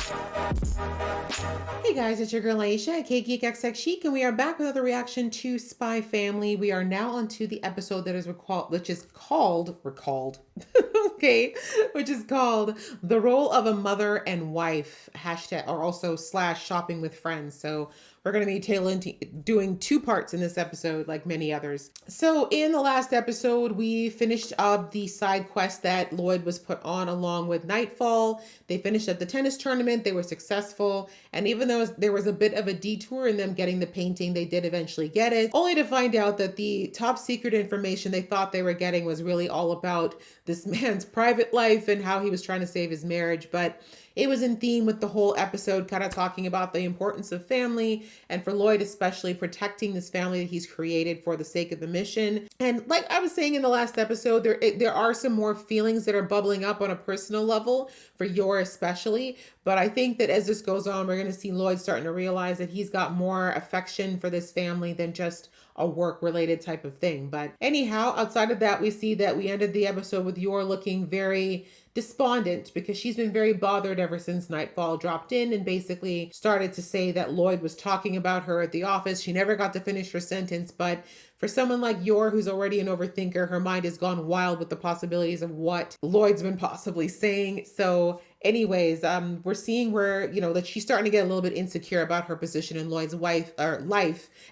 Hey guys, it's your girl Aisha at KGeekXX Chic, and we are back with another reaction to Spy Family. We are now onto the episode that is recalled, okay, which is called The Role of a Mother and Wife, hashtag, or also slash shopping with friends. So we're going to be doing two parts in this episode, like many others. So in the last episode, we finished up the side quest that Lloyd was put on along with Nightfall. They finished up the tennis tournament. They were successful. And even though there was a bit of a detour in them getting the painting, they did eventually get it, only to find out that the top secret information they thought they were getting was really all about this man's private life and how he was trying to save his marriage. But it was in theme with the whole episode, kind of talking about the importance of family, and for Lloyd especially, protecting this family that he's created for the sake of the mission. And like I was saying in the last episode, there are some more feelings that are bubbling up on a personal level for Yor especially. But I think that as this goes on, we're going to see Lloyd starting to realize that he's got more affection for this family than just a work-related type of thing. But anyhow, outside of that, we see that we ended the episode with Yor looking very despondent because she's been very bothered ever since Nightfall dropped in and basically started to say that Lloyd was talking about her at the office. She never got to finish her sentence, but for someone like Yor, who's already an overthinker, her mind has gone wild with the possibilities of what Lloyd's been possibly saying. So anyways, we're seeing where, that she's starting to get a little bit insecure about her position in Lloyd's life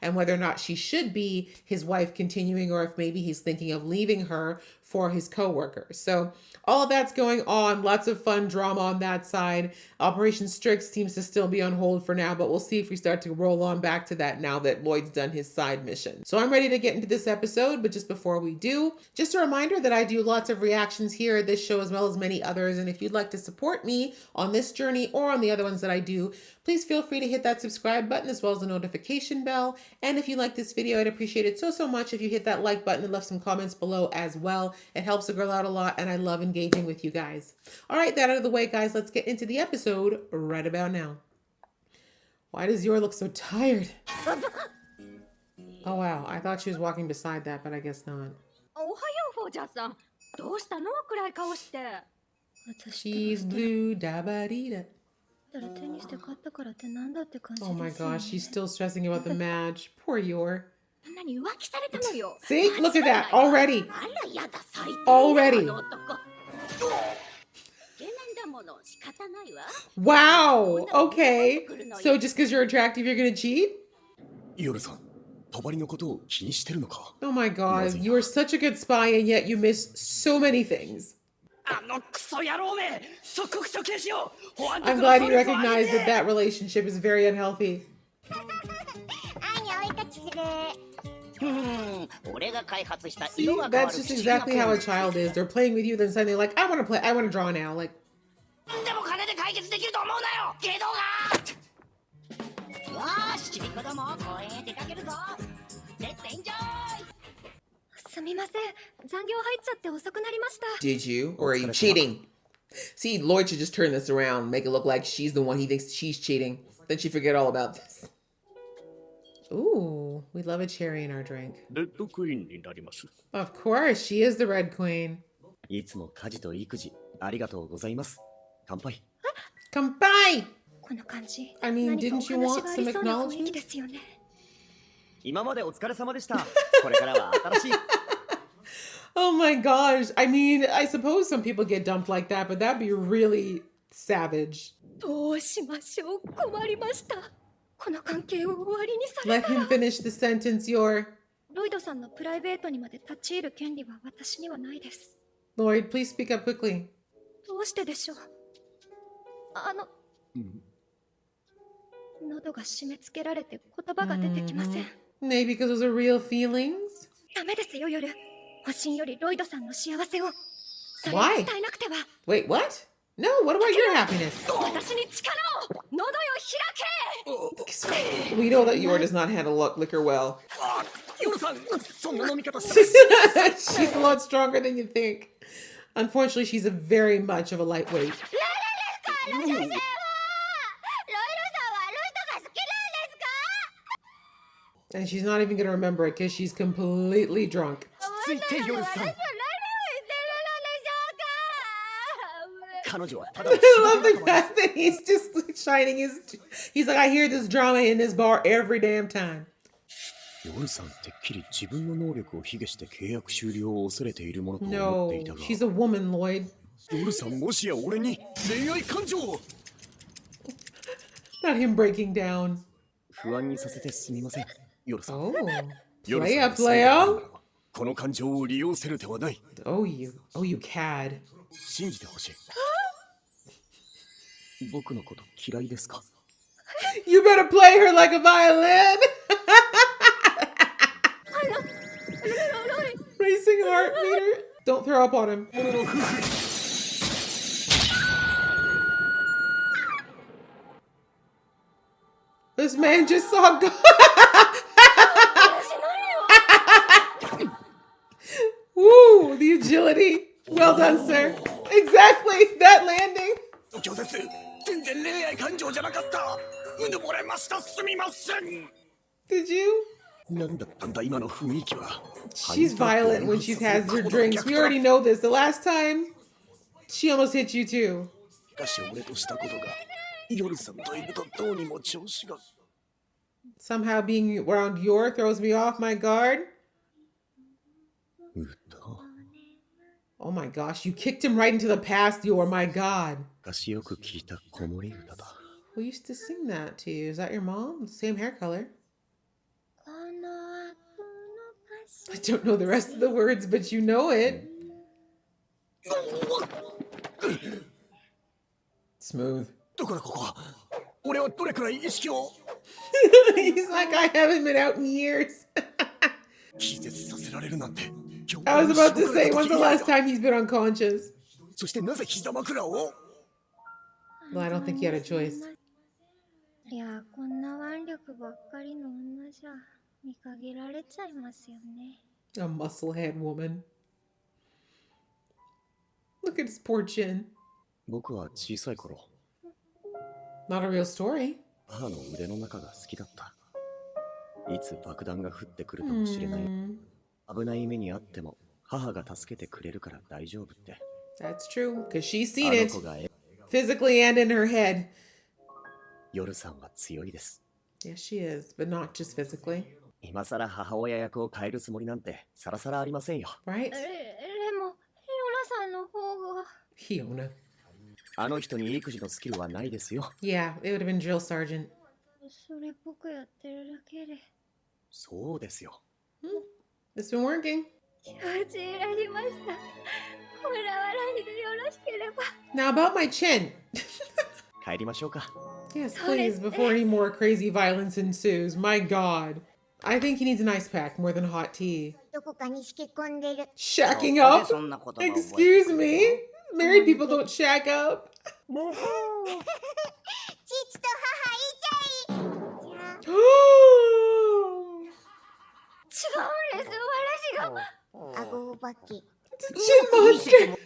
and whether or not she should be his wife continuing, or if maybe he's thinking of leaving her for his coworkers. So all of that's going on. Lots of fun drama on that side. Operation Strix seems to still be on hold for now, but we'll see if we start to roll on back to that now that Lloyd's done his side mission. So I'm ready to get into this episode, but just before we do, just a reminder that I do lots of reactions here at this show as well as many others. And if you'd like to support me on this journey or on the other ones that I do, please feel free to hit that subscribe button as well as the notification bell. And if you like this video, I'd appreciate it so much if you hit that like button and left some comments below as well. It helps the girl out a lot, and I love engaging with you guys. All right, that out of the way, guys, let's get into the episode right about now. Why does Yor look so tired? Oh, wow. I thought she was walking beside that, but I guess not. She's blue, da-ba-dee-da. Oh my gosh, she's still stressing about the match. Poor Yor. See? Look at that. Already. Wow. Okay. So just because you're attractive, you're going to cheat? Oh my god. You are such a good spy, and yet you miss so many things. I'm glad you recognize that relationship is very unhealthy. See, that's just exactly how a child is. They're playing with you, then suddenly they're like, I want to play, I want to draw now. Like, did you? Or are you cheating? See, Lloyd should just turn this around, make it look like she's the one he thinks she's cheating. Then she forget all about this. Ooh, we love a cherry in our drink. Of course, she is the Red Queen. Kanpai! I mean, didn't you want some acknowledgement? Oh my gosh. I mean, I suppose some people get dumped like that, but that'd be really savage. Let him finish the sentence, Yor. Lloyd, please speak up quickly. Maybe because those are real feelings? Why? Wait, what? No, what about your happiness? We know that Yor does not handle liquor well. She's a lot stronger than you think. Unfortunately, she's very much of a lightweight. And she's not even going to remember it because she's completely drunk. 彼女はた I だの仕 love 事 the 仲間です fact that he's just like, shining his. He's like, I hear this drama in this bar every damn time. 夜さんてっきり自分の能力を卑下して契約終了を恐れているものと思っ No, ていたが she's a woman, Lloyd. 夜さんもしや俺に恋愛感情を Not him breaking down. 不安にさせてすみません夜さん Oh, 夜 play さん up, が最後 play な up. らばこの感情を利用せる手はない Oh, you cad. 信じてほしい僕のこと嫌いですか You better play her like a violin. Racing heart meter. Don't throw up on him. This man just saw God. Woo, the agility. Well done, sir. Exactly, that landing. 拒絶全然恋愛感情じゃなかったうぬぼれましたすみません Did you? なんだったんだ今の雰囲気は She's violent when she has her drinks. We already know this. The last time, she almost hit you too. しかし俺としたことが夜さんといるとどうにも調子が Somehow being around your throws me off my guard. 歌 Oh my gosh, you kicked him right into the past, Yor. My God. 昔よく聞いた子守歌だ Who used to sing that to you? Is that your mom? Same hair color. I don't know the rest of the words, but you know it. Smooth. どこだここ俺はどれくらい意識を He's like, I haven't been out in years. 気絶させられるなんて I was about to say, when's the last time he's been unconscious? そしてなぜ膝枕を Well, I don't think you had a choice. いや、こんな腕力ばっかりの女じゃ見限られちゃいますよね。 A musclehead woman. Look at his poor chin. 僕は小さい頃 Not a real story. 母の腕の中が好きだったいつ爆弾が降ってくるかもしれない 危ない目にあっても母が助けてくれるから大丈夫って That's true, because she's あ seen の it 子が physically and in her head. 夜さんは強いです Yes, she is, but not just physically, 今さら母親役を変えるつもりなんてさらさらありませんよ right? でも、ヨナさんの方が。 Fiona. あの人に育児のスキルはないですよ Yeah, it would have been drill sergeant. それっぽくやってるだけで。そうですよ It's been working. 気持ちいらりました。ほら笑いでよろしければ。 Now about my chin. 帰りましょうか Yes, please, before any more crazy violence ensues. My God. I think he needs an ice pack more than hot tea. どこかにしけ込んでる。 Shacking up? Excuse me? Married people don't shack up. 父と母以外。じゃあ、違うんです。私が。顎お化け。 Chin monster.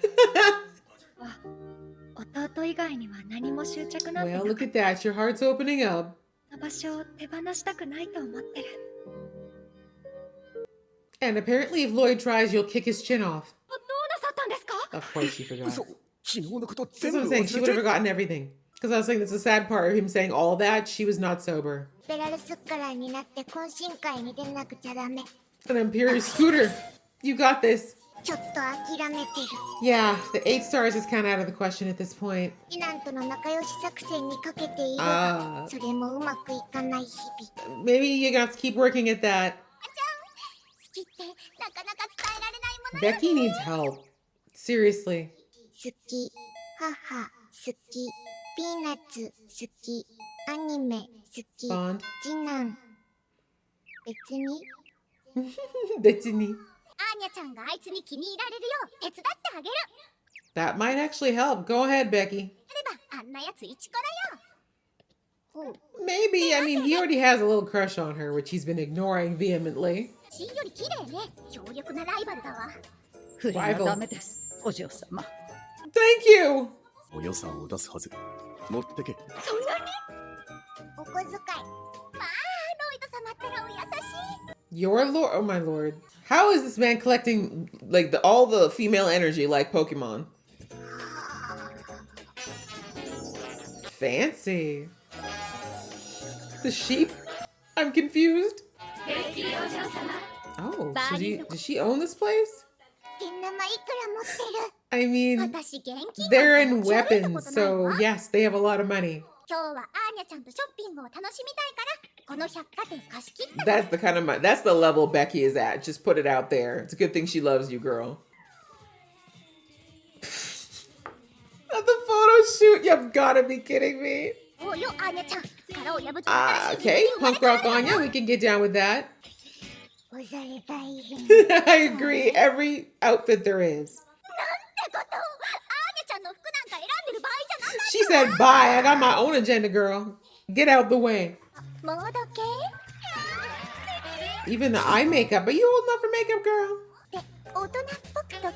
弟以外には何も執着なんて Well, な look く at that. Your heart's opening up. な場所を手放したくないと思ってる。 And apparently, if Lloyd tries, you'll kick his chin off. どうなさったんですか？ Of course, she forgot. 嘘昨日のこと That's 全 what 部 I'm saying. 忘 She れ would have て forgotten everything. Because I was saying that's the sad part of him saying all that. She was not sober. ペラルスカラーになって懇親会に出なくちゃダメ。 An Imperial scooter. You got this. ちょっと諦めてる。 Yeah, the 8 stars is kind of out of the question at this point. 次男との仲良し作戦にかけているあーが、それもうまくいかない日々。 Maybe you're gonna have to keep working at that. 好きってなかなか伝えられないもの。 Becky needs help. Seriously. 好き、母、好き、ピーナッツ、好き、アニメ、好き、 Bond. 次男。別に、 Betsy. アーニャちゃんがあいつに気に入られるよう手伝ってあげる。 That might actually help. Go ahead, Becky. やればあんなやつ一コロよ。 Maybe. I mean, he already has a little crush on her, which he's been ignoring vehemently. シンより綺麗ね。強力なライバルだわ。不倫はダメです、お嬢様。 Thank you. お予算を出すはず持ってけそんなに？お小遣い。まあ、ロイド様ったらお優しい。 Your lord. Oh, my lord. How is this man collecting, like, all the female energy like Pokemon? fancy. The sheep? I'm confused. Oh, so does she own this place? 現生いくら持ってる I mean, 私現金 they're なん in か持ち歩いたこ weapons, とないわ so yes, they have a lot of money. 今日はアーニャちゃんとショッピングを楽しみたいからこの百貨店貸し切った That's the kind of money. That's the level Becky is at. Just put it out there. It's a good thing she loves you, girl. At the photo shoot, you've got to be kidding me. おうよアーニャちゃん殻を破って Okay, punk rock Anya, we can get down with that. 恐れ大変 I agree. Every outfit there is. ってことアーニャちゃんの服なんか選んでる場合じゃなかっ She said, bye. I got my own agenda, girl. Get out the way. たもうどけ Even the eye makeup. Are you old enough for makeup, girl? って大人っぽくとっ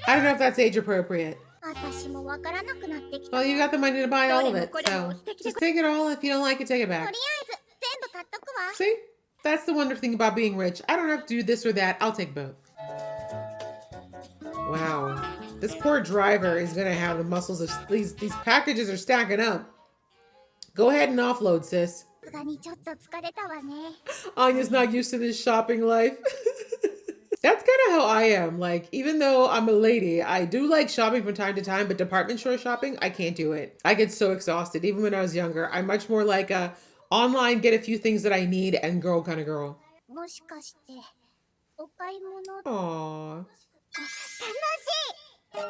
た I don't know if that's age appropriate. 私もわからなくなってきた Well, you got the money to buy all of it, so just take it all. If you don't like it, take it とりあ back. えず全部買っとくわ See? That's the wonderful thing about being rich. I don't have to do this or that. I'll take both. Wow. This poor driver is going to have the muscles of these packages are stacking up. Go ahead and offload, sis. さすがにちょっと疲れたわね Anya's not used to this shopping life. That's kind of how I am. Like, even though I'm a lady, I do like shopping from time to time, but department store shopping, I can't do it. I get so exhausted. Even when I was younger, I'm much more like a online, get a few things that I need and go kind of girl. もしかしてお買い物 Aww. 楽しいアー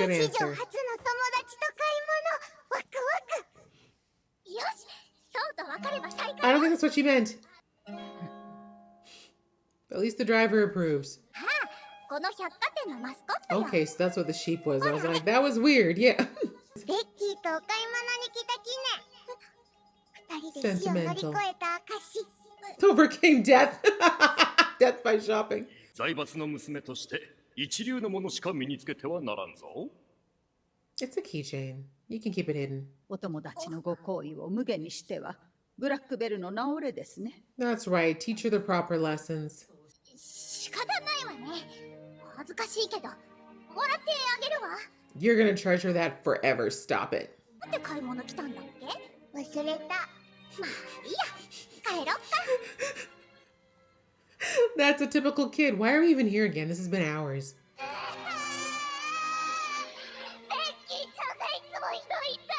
Good ニャ史 answer. 上初の友達と買い物ワクワクよしそうと分かれば最 I 高 don't think that's what she meant. At least the driver approves. ああこの百貨店のマスコットよ Okay, so that's what the sheep was. I was like, that was weird. Yeah. ベッキーとお買い物に来たきね二人で死を乗り越えた証 Overcame death. Death by shopping. 財閥の娘として一流のものしか身につけてはならんぞ。 It's a keychain. You can keep it hidden. お友達のご好意を無限にしてはブラックベルの直れですね。 That's right. Teach her the proper lessons. 仕方ないわね恥ずかしいけどもらってあげるわ You're gonna treasure that forever. Stop it. なんで買い物来たんだっけ忘れたまあいいや帰ろっか That's a typical kid. Why are we even here again? This has been hours. ベッキーちゃんがいつもひどいんだ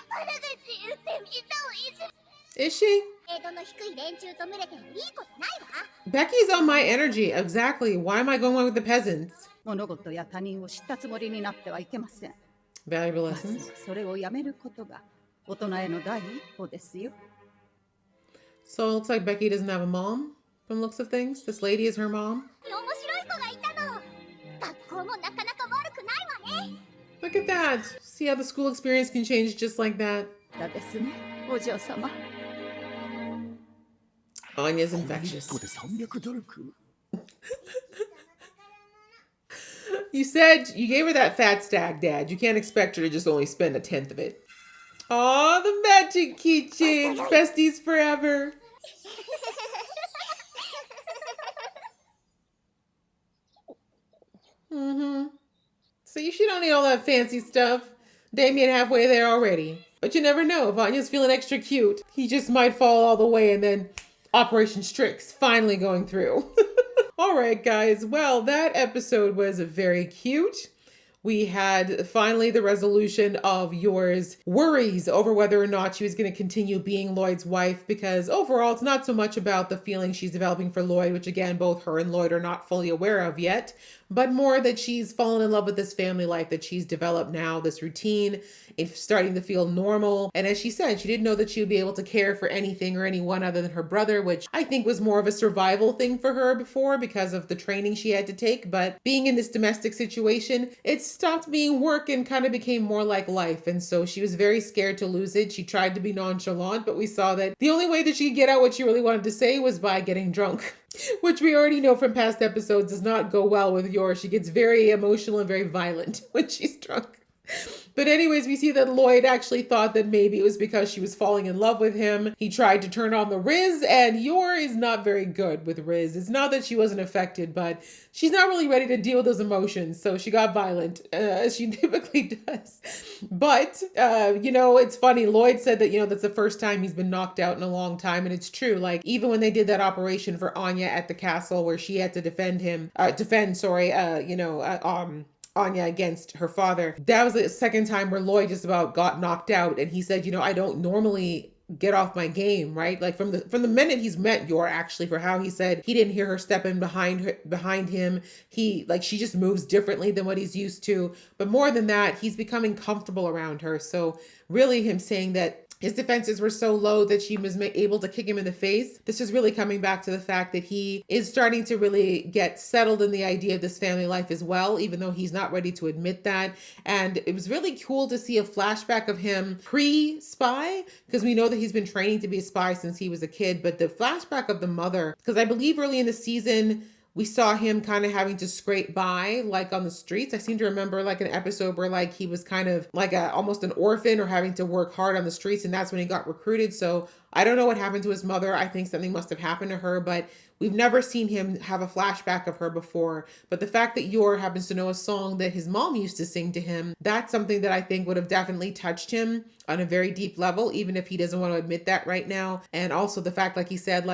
悪口言ってみんなをいじめ Is she? 程度の低い連中と群れてもいいことないわ Becky's on my energy. Exactly. Why am I going with the peasants? 物事や他人を知ったつもりになってはいけません。 Valuable まずは lessons. それをやめることが大人への第一歩ですよ。 So it looks like Becky doesn't have a mom from looks of things. This lady is her mom. 面白い子がいたの学校もなかなか悪くないわね Look at that. See how the school experience can change just like that. だですね、お嬢様。 Anya's infectious. 1個で300ドルク You said you gave her that fat stack, Dad. You can't expect her to just only spend a tenth of it. Aw, the magic keychains. Besties forever. Mm-hmm. So you should only all that fancy stuff. Damien halfway there already. But you never know. If Anya's feeling extra cute, he just might fall all the way and then Operation Strix finally going through. All right, guys. Well, that episode was very cute. We had finally the resolution of Yor's worries over whether or not she was going to continue being Lloyd's wife, because overall, it's not so much about the feeling she's developing for Lloyd, which again, both her and Lloyd are not fully aware of yet, but more that she's fallen in love with this family life that she's developed now, this routine. It's starting to feel normal. And as she said, she didn't know that she would be able to care for anything or anyone other than her brother, which I think was more of a survival thing for her before because of the training she had to take. But being in this domestic situation, it stopped being work and kind of became more like life. And so she was very scared to lose it. She tried to be nonchalant, but we saw that the only way that she could get out what she really wanted to say was by getting drunk. Which we already know from past episodes does not go well with Yor. She gets very emotional and very violent when she's drunk. But anyways, we see that Lloyd actually thought that maybe it was because she was falling in love with him. He tried to turn on the Riz, and Yor is not very good with Riz. It's not that she wasn't affected, but she's not really ready to deal with those emotions. So she got violent, as she typically does. But, it's funny. Lloyd said that, that's the first time he's been knocked out in a long time. And it's true. Like, even when they did that operation for Anya at the castle where she had to defend Anya against her father. That was the second time where Lloyd just about got knocked out. And he said, I don't normally get off my game, right? Like from the minute he's met Yor, actually, for how he said he didn't hear her stepping behind him. She just moves differently than what he's used to. But more than that, he's becoming comfortable around her. So really him saying that his defenses were so low that she was able to kick him in the face. This is really coming back to the fact that he is starting to really get settled in the idea of this family life as well, even though he's not ready to admit that. And it was really cool to see a flashback of him pre-spy, because we know that he's been training to be a spy since he was a kid, but the flashback of the mother, because I believe early in the season, we saw him kind of having to scrape by like on the streets. I seem to remember like an episode where like he was kind of like almost an orphan or having to work hard on the streets, and that's when he got recruited. So I don't know what happened to his mother. I think something must have happened to her, but we've never seen him have a flashback of her before. But the fact that Yor happens to know a song that his mom used to sing to him, that's something that I think would have definitely touched him on a very deep level, even if he doesn't want to admit that right now. And also the fact, like he said,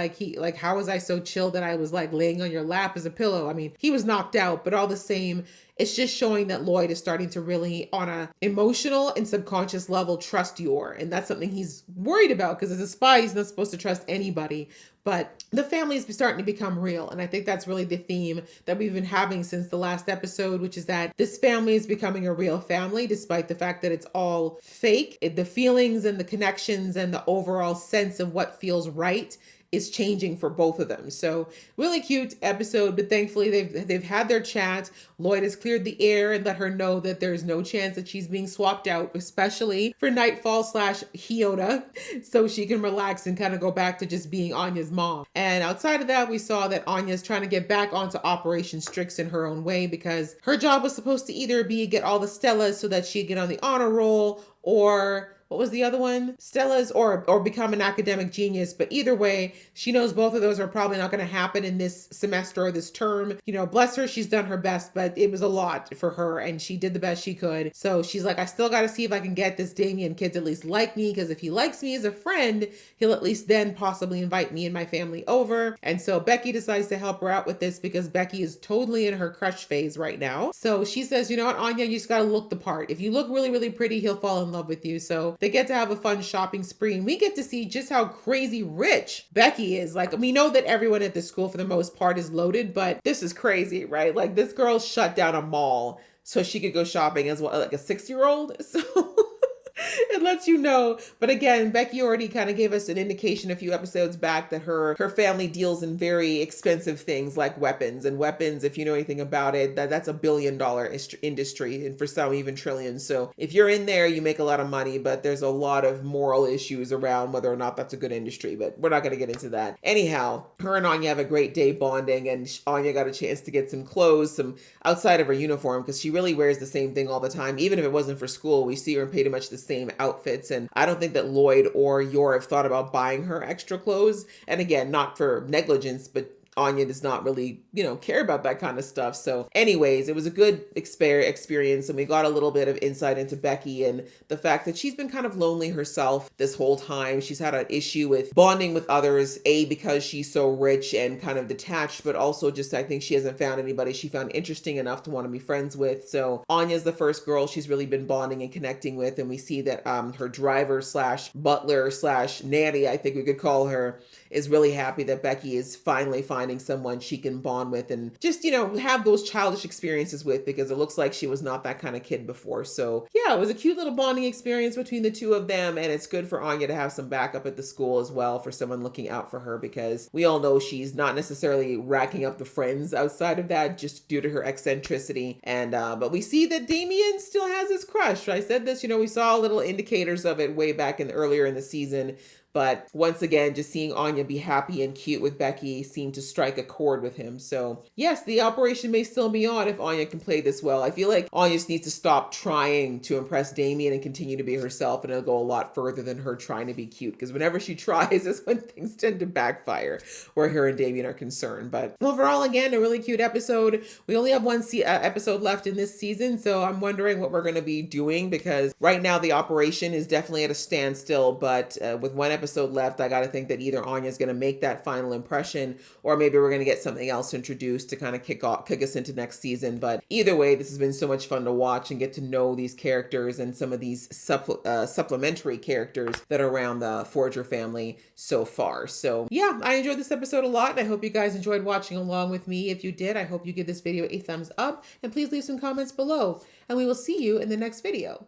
how was I so chill that I was like laying on your lap as a pillow? I mean, he was knocked out, but all the same, it's just showing that Lloyd is starting to really, on a emotional and subconscious level, trust Yor. And that's something he's worried about, because as a spy, he's not supposed to trust anybody. But the family is starting to become real. And I think that's really the theme that we've been having since the last episode, which is that this family is becoming a real family, despite the fact that it's all fake. The feelings and the connections and the overall sense of what feels right is changing for both of them. So really cute episode, but thankfully they've had their chat. Lloyd has cleared the air and let her know that there's no chance that she's being swapped out, especially for Nightfall/Hyona, so she can relax and kind of go back to just being Anya's mom. And outside of that, we saw that Anya's trying to get back onto Operation Strix in her own way, because her job was supposed to either be get all the Stellas so that she'd get on the honor roll, or what was the other one? Stella's, or become an academic genius. But either way, she knows both of those are probably not going to happen in this semester or this term. Bless her, she's done her best, but it was a lot for her and she did the best she could. So she's like, I still got to see if I can get this Damien kid to at least like me, because if he likes me as a friend, he'll at least then possibly invite me and my family over. And so Becky decides to help her out with this, because Becky is totally in her crush phase right now. So she says, you know what, Anya, you just got to look the part. If you look really, really pretty, he'll fall in love with you. So they get to have a fun shopping spree, and we get to see just how crazy rich Becky is. Like, we know that everyone at the school for the most part is loaded, but this is crazy, right? Like, this girl shut down a mall so she could go shopping as well, like a 6-year-old. So it lets you know. But again, Becky already kind of gave us an indication a few episodes back that her family deals in very expensive things like weapons. And weapons, if you know anything about it, that's $1 billion industry, and for some even trillions. So if you're in there, you make a lot of money, but there's a lot of moral issues around whether or not that's a good industry. But we're not going to get into that. Anyhow, her and Anya have a great day bonding, and Anya got a chance to get some clothes, some outside of her uniform, because she really wears the same thing all the time. Even if it wasn't for school, we see her in pretty much the same outfits. And I don't think that Lloyd or Yor have thought about buying her extra clothes. And again, not for negligence, but Anya does not really, care about that kind of stuff. So anyways, it was a good experience. And we got a little bit of insight into Becky and the fact that she's been kind of lonely herself this whole time. She's had an issue with bonding with others, because she's so rich and kind of detached, but also just, I think she hasn't found anybody she found interesting enough to want to be friends with. So Anya's the first girl she's really been bonding and connecting with. And we see that her driver/butler/nanny, I think we could call her, is really happy that Becky is finally finding someone she can bond with and just, have those childish experiences with, because it looks like she was not that kind of kid before. So yeah, it was a cute little bonding experience between the two of them. And it's good for Anya to have some backup at the school as well, for someone looking out for her, because we all know she's not necessarily racking up the friends outside of that, just due to her eccentricity. And, but we see that Damien still has his crush. I said this, we saw little indicators of it way back earlier in the season. But once again, just seeing Anya be happy and cute with Becky seemed to strike a chord with him. So yes, the operation may still be on if Anya can play this well. I feel like Anya just needs to stop trying to impress Damien and continue to be herself, and it'll go a lot further than her trying to be cute, because whenever she tries is when things tend to backfire where her and Damien are concerned. But overall, again, a really cute episode. We only have one episode left in this season, so I'm wondering what we're going to be doing, because right now the operation is definitely at a standstill, but with one episode left, I got to think that either Anya's going to make that final impression, or maybe we're going to get something else introduced to kind of kick us into next season. But either way, this has been so much fun to watch and get to know these characters and some of these supplementary characters that are around the Forger family so far. So yeah, I enjoyed this episode a lot, and I hope you guys enjoyed watching along with me. If you did, I hope you give this video a thumbs up, and please leave some comments below, and we will see you in the next video.